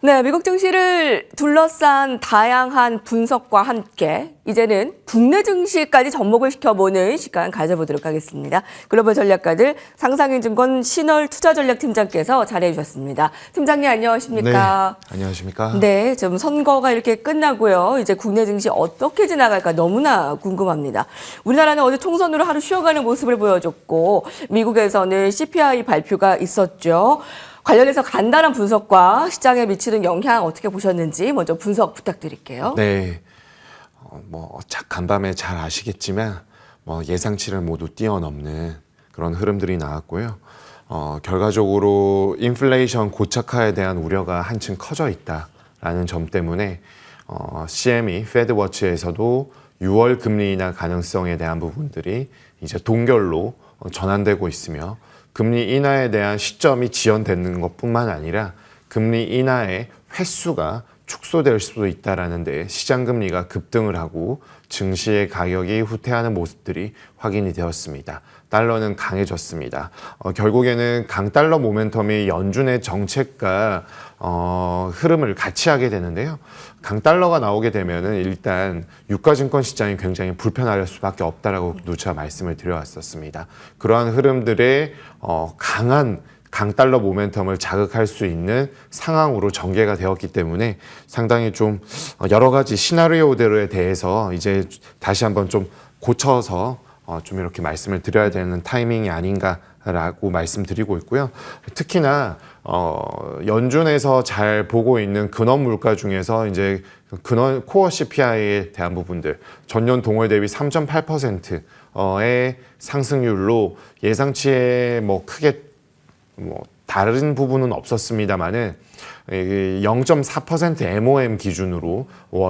네, 미국 증시를 둘러싼 다양한 분석과 함께 이제는 국내 증시까지 접목을 시켜보는 시간 가져보도록 하겠습니다. 글로벌 전략가들 상상인증권 신월투자전략팀장께서 자리해 주셨습니다. 팀장님 안녕하십니까? 네, 안녕하십니까? 네, 좀 선거가 이렇게 끝나고요. 이제 국내 증시 어떻게 지나갈까 너무나 궁금합니다. 우리나라는 어제 총선으로 하루 쉬어가는 모습을 보여줬고 미국에서는 CPI 발표가 있었죠. 관련해서 간단한 분석과 시장에 미치는 영향 어떻게 보셨는지 먼저 분석 부탁드릴게요. 네, 간밤에 잘 아시겠지만 예상치를 모두 뛰어넘는 그런 흐름들이 나왔고요. 결과적으로 인플레이션 고착화에 대한 우려가 한층 커져 있다라는 점 때문에 CME, 페드워치에서도 6월 금리 인하 가능성에 대한 부분들이 이제 동결로 전환되고 있으며 금리 인하에 대한 시점이 지연되는 것뿐만 아니라 금리 인하의 횟수가 축소될 수도 있다는 데 시장 금리가 급등을 하고 증시의 가격이 후퇴하는 모습들이 확인이 되었습니다. 달러는 강해졌습니다. 결국에는 강달러 모멘텀이 연준의 정책과 흐름을 같이 하게 되는데요. 강달러가 나오게 되면은 일단 유가증권 시장이 굉장히 불편할 수밖에 없다라고 누차 말씀을 드려왔었습니다. 그러한 흐름들의 강한 강달러 모멘텀을 자극할 수 있는 상황으로 전개가 되었기 때문에 상당히 좀 여러 가지 시나리오들에 대해서 이제 다시 한번 좀 고쳐서 좀 이렇게 말씀을 드려야 되는 타이밍이 아닌가라고 말씀드리고 있고요. 특히나 연준에서 잘 보고 있는 근원 물가 중에서 이제 근원 코어 CPI에 대한 부분들 전년 동월 대비 3.8%의 상승률로 예상치에 크게 다른 부분은 없었습니다만은 0.4% MOM 기준으로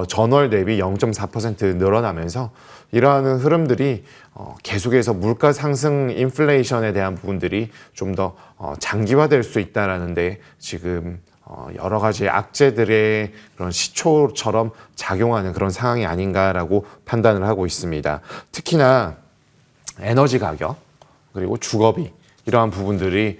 전월 대비 0.4% 늘어나면서 이러한 흐름들이 계속해서 물가 상승 인플레이션에 대한 부분들이 좀 더 장기화될 수 있다라는데 지금 여러 가지 악재들의 그런 시초처럼 작용하는 그런 상황이 아닌가라고 판단을 하고 있습니다. 특히나 에너지 가격 그리고 주거비 이러한 부분들이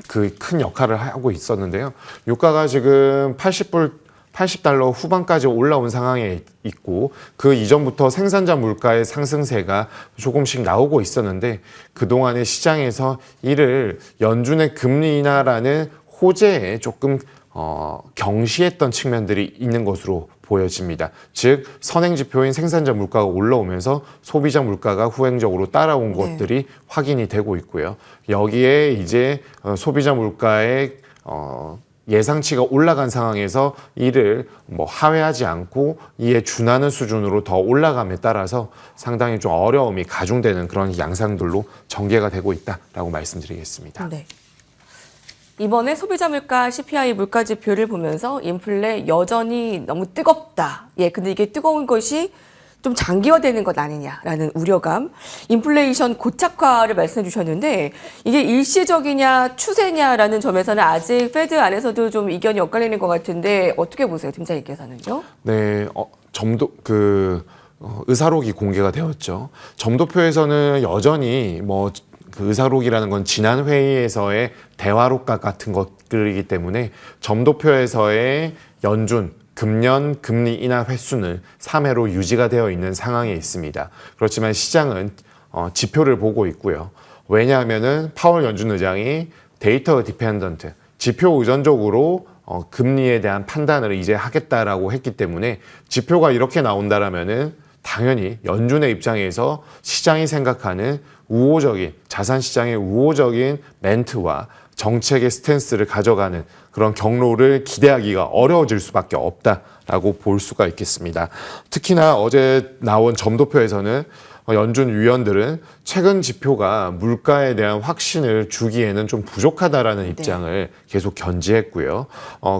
그 큰 역할을 하고 있었는데요. 유가가 지금 80달러 후반까지 올라온 상황에 있고 그 이전부터 생산자 물가의 상승세가 조금씩 나오고 있었는데 그동안의 시장에서 이를 연준의 금리 인하라는 호재에 조금 경시했던 측면들이 있는 것으로 보여집니다. 즉 선행지표인 생산자 물가가 올라오면서 소비자 물가가 후행적으로 따라온 것들이 확인이 되고 있고요. 여기에 이제 소비자 물가의 예상치가 올라간 상황에서 이를 하회하지 않고 이에 준하는 수준으로 더 올라감에 따라서 상당히 좀 어려움이 가중되는 그런 양상들로 전개가 되고 있다라고 말씀드리겠습니다. 네. 이번에 소비자 물가 CPI 물가 지표를 보면서 인플레 여전히 너무 뜨겁다. 근데 이게 뜨거운 것이 좀 장기화되는 것 아니냐라는 우려감. 인플레이션 고착화를 말씀해 주셨는데 이게 일시적이냐 추세냐라는 점에서는 아직 페드 안에서도 좀 이견이 엇갈리는 것 같은데 어떻게 보세요, 팀장님께서는요? 네, 의사록이 공개가 되었죠. 점도표에서는 여전히 그 의사록이라는 건 지난 회의에서의 대화록과 같은 것들이기 때문에 점도표에서의 연준 금년 금리 인하 횟수는 3회로 유지가 되어 있는 상황에 있습니다. 그렇지만 시장은 지표를 보고 있고요. 왜냐하면은 파월 연준 의장이 데이터 디펜던트, 지표 의존적으로 금리에 대한 판단을 이제 하겠다라고 했기 때문에 지표가 이렇게 나온다라면은 당연히 연준의 입장에서 시장이 생각하는 우호적인 자산시장의 우호적인 멘트와 정책의 스탠스를 가져가는 그런 경로를 기대하기가 어려워질 수밖에 없다라고 볼 수가 있겠습니다. 특히나 어제 나온 점도표에서는 연준 위원들은 최근 지표가 물가에 대한 확신을 주기에는 좀 부족하다라는 입장을 계속 견지했고요.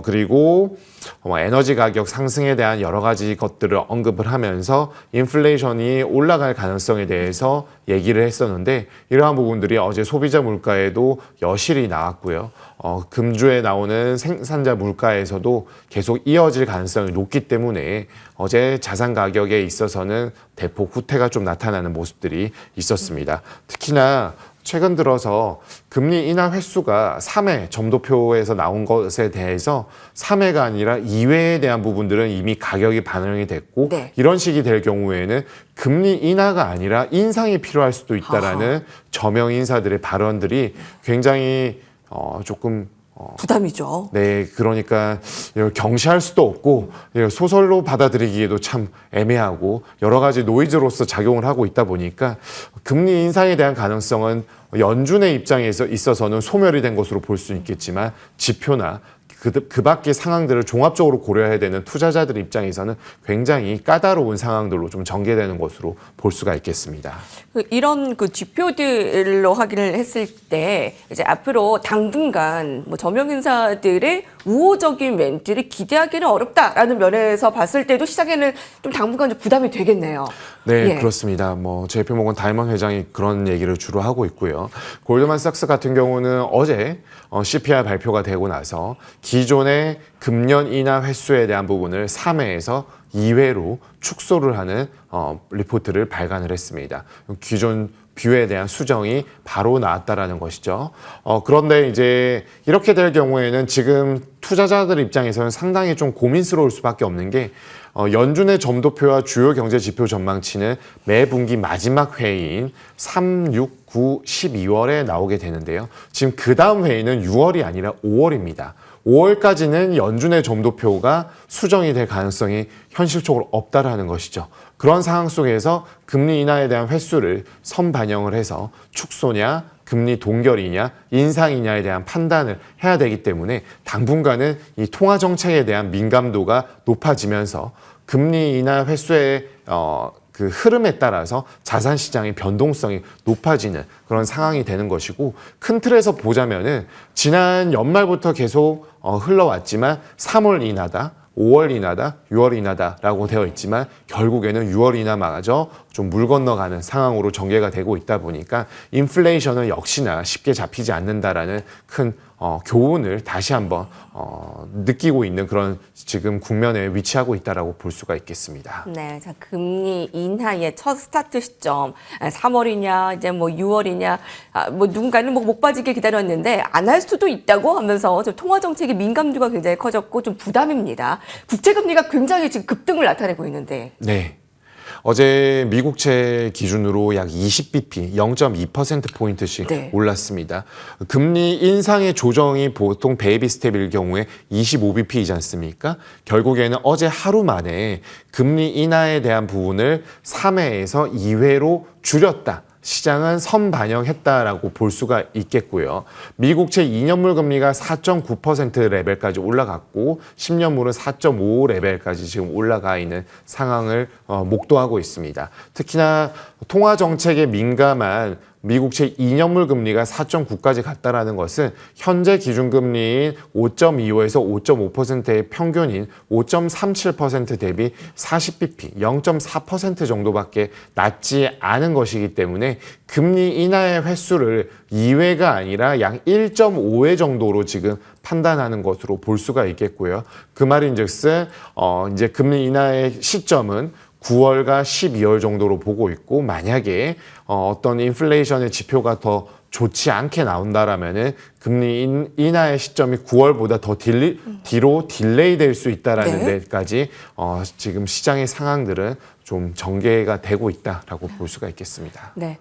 그리고 에너지 가격 상승에 대한 여러 가지 것들을 언급을 하면서 인플레이션이 올라갈 가능성에 대해서 얘기를 했었는데 이러한 부분들이 어제 소비자 물가에도 여실히 나왔고요. 금주에 나오는 생산자 물가에서도 계속 이어질 가능성이 높기 때문에 어제 자산 가격에 있어서는 대폭 후퇴가 좀 나타나는 모습들이 있었습니다. 특히나 최근 들어서 금리 인하 횟수가 3회 점도표에서 나온 것에 대해서 3회가 아니라 2회에 대한 부분들은 이미 가격이 반영이 됐고 네. 이런 식이 될 경우에는 금리 인하가 아니라 인상이 필요할 수도 있다라는 저명 인사들의 발언들이 굉장히 조금 부담이죠. 네, 그러니까 이걸 경시할 수도 없고 소설로 받아들이기에도 참 애매하고 여러 가지 노이즈로서 작용을 하고 있다 보니까 금리 인상에 대한 가능성은 연준의 입장에서 있어서는 소멸이 된 것으로 볼 수 있겠지만 지표나 그 밖의 상황들을 종합적으로 고려해야 되는 투자자들 입장에서는 굉장히 까다로운 상황들로 좀 전개되는 것으로 볼 수가 있겠습니다. 이런 그 지표들로 확인을 했을 때 이제 앞으로 당분간 뭐 저명 인사들의 우호적인 멘트를 기대하기는 어렵다라는 면에서 봤을 때도 시장에는 좀 당분간 좀 부담이 되겠네요. 네, 예. 그렇습니다. 뭐 JP 모건 다이먼 회장이 그런 얘기를 주로 하고 있고요. 골드만삭스 같은 경우는 어제 CPI 발표가 되고 나서 기존의 금년 인하 횟수에 대한 부분을 3회에서 2회로 축소를 하는 리포트를 발간을 했습니다. 기존 뷰에 대한 수정이 바로 나왔다라는 것이죠. 그런데 이제 이렇게 될 경우에는 지금 투자자들 입장에서는 상당히 좀 고민스러울 수밖에 없는 게 연준의 점도표와 주요 경제 지표 전망치는 매 분기 마지막 회의인 3, 6, 9, 12월에 나오게 되는데요. 지금 그 다음 회의는 6월이 아니라 5월입니다. 5월까지는 연준의 점도표가 수정이 될 가능성이 현실적으로 없다라는 것이죠. 그런 상황 속에서 금리 인하에 대한 횟수를 선반영을 해서 축소냐, 금리 동결이냐, 인상이냐에 대한 판단을 해야 되기 때문에 당분간은 이 통화 정책에 대한 민감도가 높아지면서 금리 인하 횟수의 그 흐름에 따라서 자산 시장의 변동성이 높아지는 그런 상황이 되는 것이고 큰 틀에서 보자면은 지난 연말부터 계속 흘러왔지만 3월 인하다, 5월 인하다, 6월 인하다라고 되어 있지만 결국에는 6월 인하마저 좀 물 건너가는 상황으로 전개가 되고 있다 보니까 인플레이션은 역시나 쉽게 잡히지 않는다라는 큰 교훈을 다시 한번 느끼고 있는 그런 지금 국면에 위치하고 있다라고 볼 수가 있겠습니다. 네, 자, 금리 인하의 첫 스타트 시점 3월이냐 이제 뭐 6월이냐 뭐 누군가는 뭐 목 빠지게 기다렸는데 안 할 수도 있다고 하면서 좀 통화 정책의 민감도가 굉장히 커졌고 좀 부담입니다. 국채 금리가 굉장히 지금 급등을 나타내고 있는데. 네. 어제 미국채 기준으로 약 20bp, 0.2%포인트씩 네. 올랐습니다. 금리 인상의 조정이 보통 베이비 스텝일 경우에 25bp이지 않습니까? 결국에는 어제 하루 만에 금리 인하에 대한 부분을 3회에서 2회로 줄였다. 시장은 선반영했다라고 볼 수가 있겠고요. 미국채 2년물 금리가 4.9% 레벨까지 올라갔고 10년물은 4.5 레벨까지 지금 올라가 있는 상황을 목도하고 있습니다. 특히나 통화 정책에 민감한 미국채 2년물 금리가 4.9까지 갔다라는 것은 현재 기준금리인 5.25에서 5.5%의 평균인 5.37% 대비 40bp, 0.4% 정도밖에 낮지 않은 것이기 때문에 금리 인하의 횟수를 2회가 아니라 약 1.5회 정도로 지금 판단하는 것으로 볼 수가 있겠고요. 그 말인즉슨 이제 금리 인하의 시점은 9월과 12월 정도로 보고 있고 만약에 어떤 인플레이션의 지표가 더 좋지 않게 나온다라면은 금리 인하의 시점이 9월보다 더 뒤로 딜레이 될 수 있다라는 네. 데까지 지금 시장의 상황들은 좀 전개가 되고 있다라고 볼 수가 있겠습니다. 네.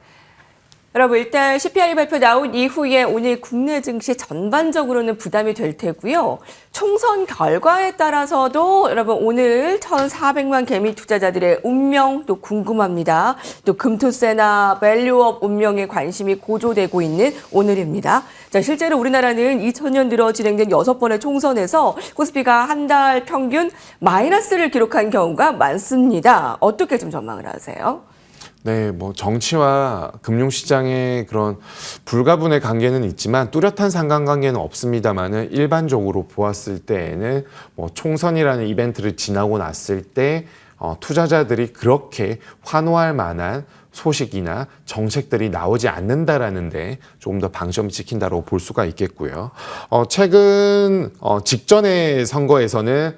여러분 일단 CPI 발표 나온 이후에 오늘 국내 증시 전반적으로는 부담이 될 테고요. 총선 결과에 따라서도 여러분 오늘 1,400만 개미 투자자들의 운명도 궁금합니다. 또 금투세나 밸류업 운명에 관심이 고조되고 있는 오늘입니다. 자, 실제로 우리나라는 2000년 들어 진행된 6번의 총선에서 코스피가 한 달 평균 마이너스를 기록한 경우가 많습니다. 어떻게 좀 전망을 하세요? 네, 뭐 정치와 금융시장의 그런 불가분의 관계는 있지만 뚜렷한 상관관계는 없습니다만은 일반적으로 보았을 때에는 뭐 총선이라는 이벤트를 지나고 났을 때 투자자들이 그렇게 환호할 만한 소식이나 정책들이 나오지 않는다라는데 조금 더 방점이 찍힌다고 볼 수가 있겠고요. 최근 직전의 선거에서는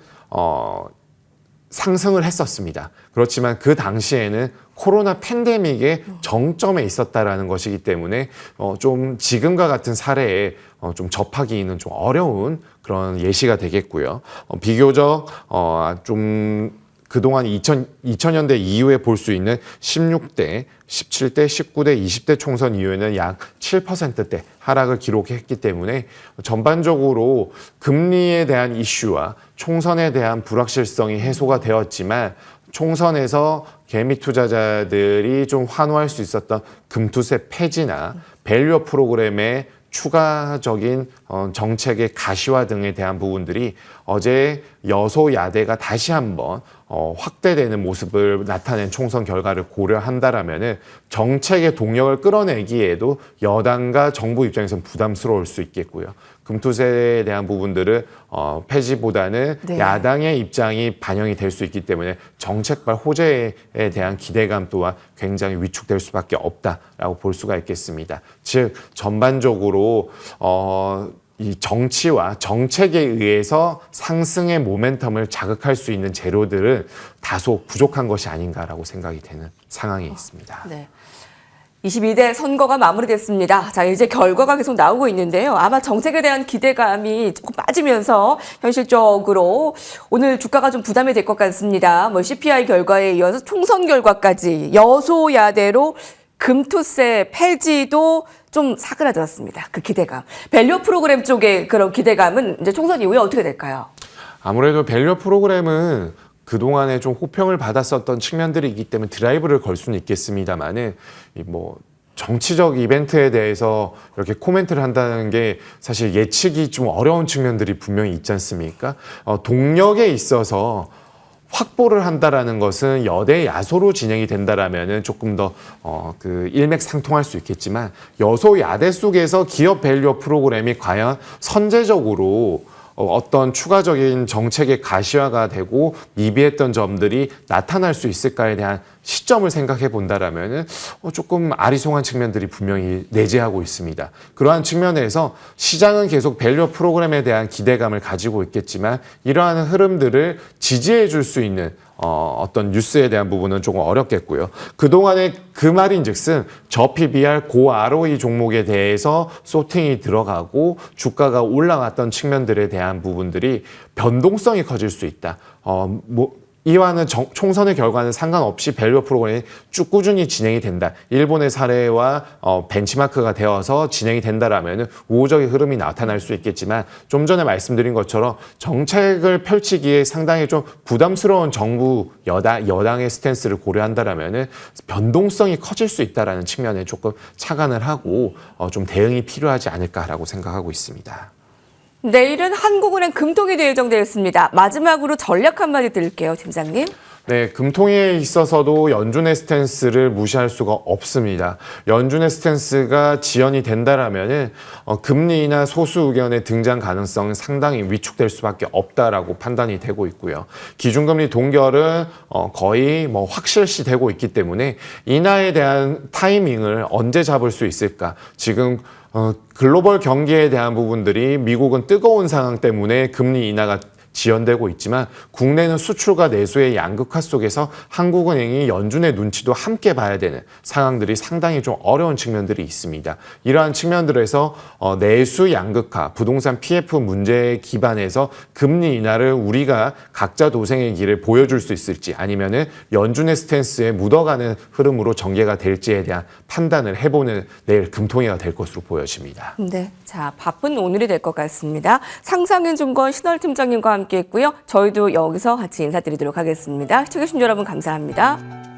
상승을 했었습니다. 그렇지만 그 당시에는 코로나 팬데믹의 정점에 있었다라는 것이기 때문에 좀 지금과 같은 사례에 좀 접하기는 좀 어려운 그런 예시가 되겠고요. 비교적 좀 그동안 2000년대 이후에 볼 수 있는 16대, 17대, 19대, 20대 총선 이후에는 약 7%대 하락을 기록했기 때문에 전반적으로 금리에 대한 이슈와 총선에 대한 불확실성이 해소가 되었지만 총선에서 개미 투자자들이 좀 환호할 수 있었던 금투세 폐지나 밸류업 프로그램의 추가적인 정책의 가시화 등에 대한 부분들이 어제 여소야대가 다시 한번 확대되는 모습을 나타낸 총선 결과를 고려한다라면은 정책의 동력을 끌어내기에도 여당과 정부 입장에서는 부담스러울 수 있겠고요. 금투세에 대한 부분들은 폐지보다는 네. 야당의 입장이 반영이 될 수 있기 때문에 정책발 호재에 대한 기대감 또한 굉장히 위축될 수밖에 없다라고 볼 수가 있겠습니다. 즉 전반적으로 이 정치와 정책에 의해서 상승의 모멘텀을 자극할 수 있는 재료들은 다소 부족한 것이 아닌가라고 생각이 되는 상황이 있습니다. 네. 22대 선거가 마무리됐습니다. 자, 이제 결과가 계속 나오고 있는데요. 아마 정책에 대한 기대감이 조금 빠지면서 현실적으로 오늘 주가가 좀 부담이 될 것 같습니다. CPI 결과에 이어서 총선 결과까지 여소야대로 금투세 폐지도 좀 사그라들었습니다. 그 기대감. 밸류 프로그램 쪽의 그런 기대감은 이제 총선 이후에 어떻게 될까요? 아무래도 밸류 프로그램은 그동안에 좀 호평을 받았었던 측면들이 있기 때문에 드라이브를 걸 수는 있겠습니다만은 정치적 이벤트에 대해서 이렇게 코멘트를 한다는 게 사실 예측이 좀 어려운 측면들이 분명히 있지 않습니까? 동력에 있어서 확보를 한다라는 것은 여대 야소로 진행이 된다라면은 조금 더 일맥상통할 수 있겠지만 여소야대 속에서 기업 밸류 프로그램이 과연 선제적으로 어떤 추가적인 정책의 가시화가 되고 미비했던 점들이 나타날 수 있을까에 대한 시점을 생각해 본다라면은 조금 아리송한 측면들이 분명히 내재하고 있습니다. 그러한 측면에서 시장은 계속 밸류 프로그램에 대한 기대감을 가지고 있겠지만 이러한 흐름들을 지지해 줄 수 있는 어떤 뉴스에 대한 부분은 조금 어렵겠고요. 그동안에 그 말인즉슨 저PBR 고 ROE 종목에 대해서 소팅이 들어가고 주가가 올라갔던 측면들에 대한 부분들이 변동성이 커질 수 있다. 이와는 총선의 결과는 상관없이 밸류 프로그램이 쭉 꾸준히 진행이 된다. 일본의 사례와 벤치마크가 되어서 진행이 된다라면 우호적인 흐름이 나타날 수 있겠지만 좀 전에 말씀드린 것처럼 정책을 펼치기에 상당히 좀 부담스러운 정부 여당의 스탠스를 고려한다라면 변동성이 커질 수 있다라는 측면에 조금 착안을 하고 좀 대응이 필요하지 않을까라고 생각하고 있습니다. 내일은 한국은행 금통이 예정되어 있습니다. 마지막으로 전략 한마디 드릴게요, 팀장님. 네, 금통위에 있어서도 연준의 스탠스를 무시할 수가 없습니다. 연준의 스탠스가 지연이 된다라면은 금리나 소수 의견의 등장 가능성은 상당히 위축될 수밖에 없다라고 판단이 되고 있고요. 기준금리 동결은 거의 확실시 되고 있기 때문에 인하에 대한 타이밍을 언제 잡을 수 있을까? 지금 글로벌 경기에 대한 부분들이 미국은 뜨거운 상황 때문에 금리 인하가 지연되고 있지만 국내는 수출과 내수의 양극화 속에서 한국은행이 연준의 눈치도 함께 봐야 되는 상황들이 상당히 좀 어려운 측면들이 있습니다. 이러한 측면들에서 내수 양극화, 부동산 PF 문제에 기반해서 금리 인하를 우리가 각자 도생의 길을 보여줄 수 있을지 아니면은 연준의 스탠스에 묻어가는 흐름으로 전개가 될지에 대한 판단을 해보는 내일 금통위가 될 것으로 보여집니다. 네, 자 바쁜 오늘이 될 것 같습니다. 상상인증권 신월 팀장님과 함께했고요. 저희도 여기서 같이 인사드리도록 하겠습니다. 시청해주신 여러분 감사합니다.